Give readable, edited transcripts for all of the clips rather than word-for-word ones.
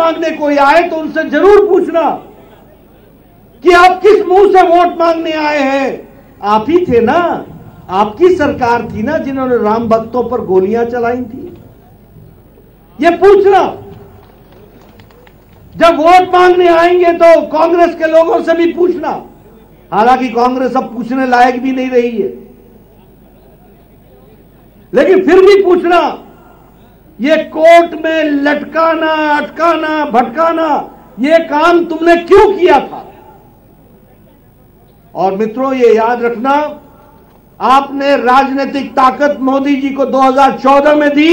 मांगने कोई आए तो उनसे जरूर पूछना कि आप किस मुंह से वोट मांगने आए हैं। आप ही थे ना, आपकी सरकार थी ना जिन्होंने राम भक्तों पर गोलियां चलाई थी। ये पूछना। जब वोट मांगने आएंगे तो कांग्रेस के लोगों से भी पूछना, हालांकि कांग्रेस अब पूछने लायक भी नहीं रही है, लेकिन फिर भी पूछना, ये कोर्ट में लटकाना, अटकाना, भटकाना, ये काम तुमने क्यों किया था। और मित्रों, ये याद रखना, आपने राजनीतिक ताकत मोदी जी को 2014 में दी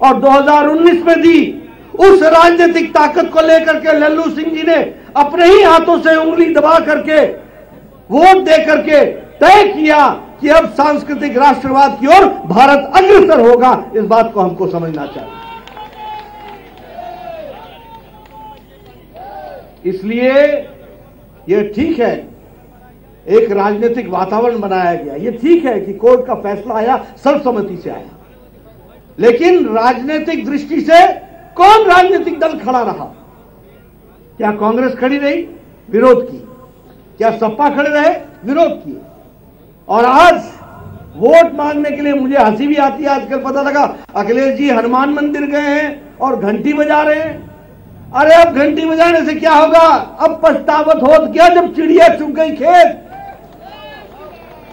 और 2019 में दी। उस राजनीतिक ताकत को लेकर के लल्लू सिंह जी ने अपने ही हाथों से उंगली दबा करके, वोट दे करके तय किया कि अब सांस्कृतिक राष्ट्रवाद की ओर भारत अग्रसर होगा। इस बात को हमको समझना चाहिए। इसलिए यह ठीक है, एक राजनीतिक वातावरण बनाया गया। यह ठीक है कि कोर्ट का फैसला आया, सर्वसम्मति से आया, लेकिन राजनीतिक दृष्टि से कौन राजनीतिक दल खड़ा रहा? क्या कांग्रेस खड़ी रही? विरोध की। क्या सपा खड़े रहे? विरोध किए। और आज वोट मांगने के लिए मुझे हंसी भी आती है। आजकल पता लगा अखिलेश जी हनुमान मंदिर गए हैं और घंटी बजा रहे हैं। अरे अब घंटी बजाने से क्या होगा? अब पछतावत होत क्या जब चिड़िया चुग गई खेत।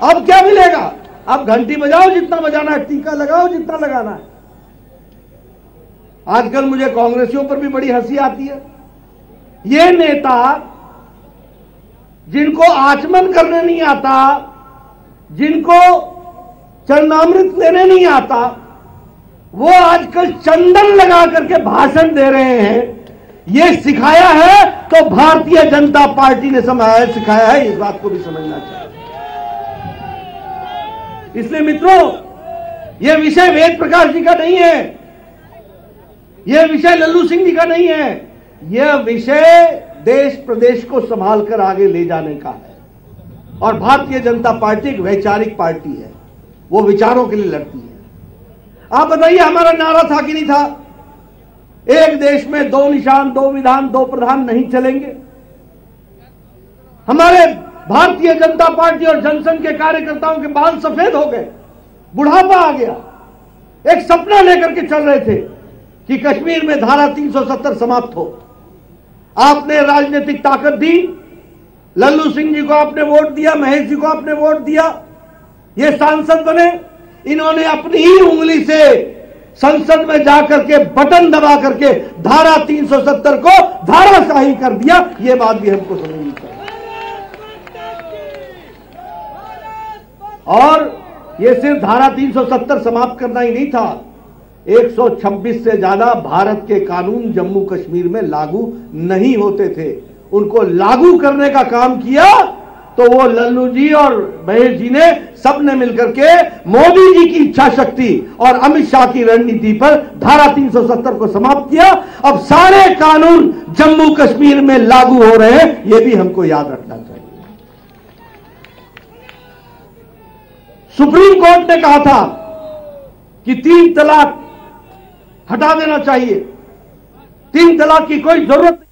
अब क्या मिलेगा? अब घंटी बजाओ जितना बजाना है, टीका लगाओ जितना लगाना है। आजकल मुझे कांग्रेसियों पर भी बड़ी हंसी आती है। ये नेता जिनको आचमन करने नहीं आता, जिनको चरणामृत लेने नहीं आता, वो आजकल चंदन लगा करके भाषण दे रहे हैं। ये सिखाया है तो भारतीय जनता पार्टी ने सिखाया है, इस बात को भी समझना चाहिए। इसलिए मित्रों, यह विषय वेद प्रकाश जी का नहीं है, यह विषय लल्लू सिंह जी का नहीं है, यह विषय देश प्रदेश को संभाल कर आगे ले जाने का है। और भारतीय जनता पार्टी एक वैचारिक पार्टी है, वो विचारों के लिए लड़ती है। आप बताइए, हमारा नारा था कि नहीं था? एक देश में दो निशान, दो विधान, दो प्रधान नहीं चलेंगे। हमारे भारतीय जनता पार्टी और जनसंघ के कार्यकर्ताओं के बाल सफेद हो गए, बुढ़ापा आ गया। एक सपना लेकर के चल रहे थे कि कश्मीर में धारा 370 समाप्त हो। आपने राजनीतिक ताकत दी, लल्लू सिंह जी को आपने वोट दिया, महेश जी को आपने वोट दिया, ये सांसद बने। इन्होंने अपनी ही उंगली से संसद में जाकर के बटन दबा करके धारा 370 को धाराशाही कर दिया। ये बात भी हमको समझनी चाहिए। और ये सिर्फ धारा 370 समाप्त करना ही नहीं था, 126 से ज्यादा भारत के कानून जम्मू कश्मीर में लागू नहीं होते थे, उनको लागू करने का काम किया। तो वो लल्लू जी और महेश जी ने सबने मिलकर के मोदी जी की इच्छा शक्ति और अमित शाह की रणनीति पर धारा 370 को समाप्त किया। अब सारे कानून जम्मू कश्मीर में लागू हो रहे हैं, यह भी हमको याद रखना चाहिए। सुप्रीम कोर्ट ने कहा था कि 3 तलाक हटा देना चाहिए, 3 तलाक की कोई जरूरत नहीं।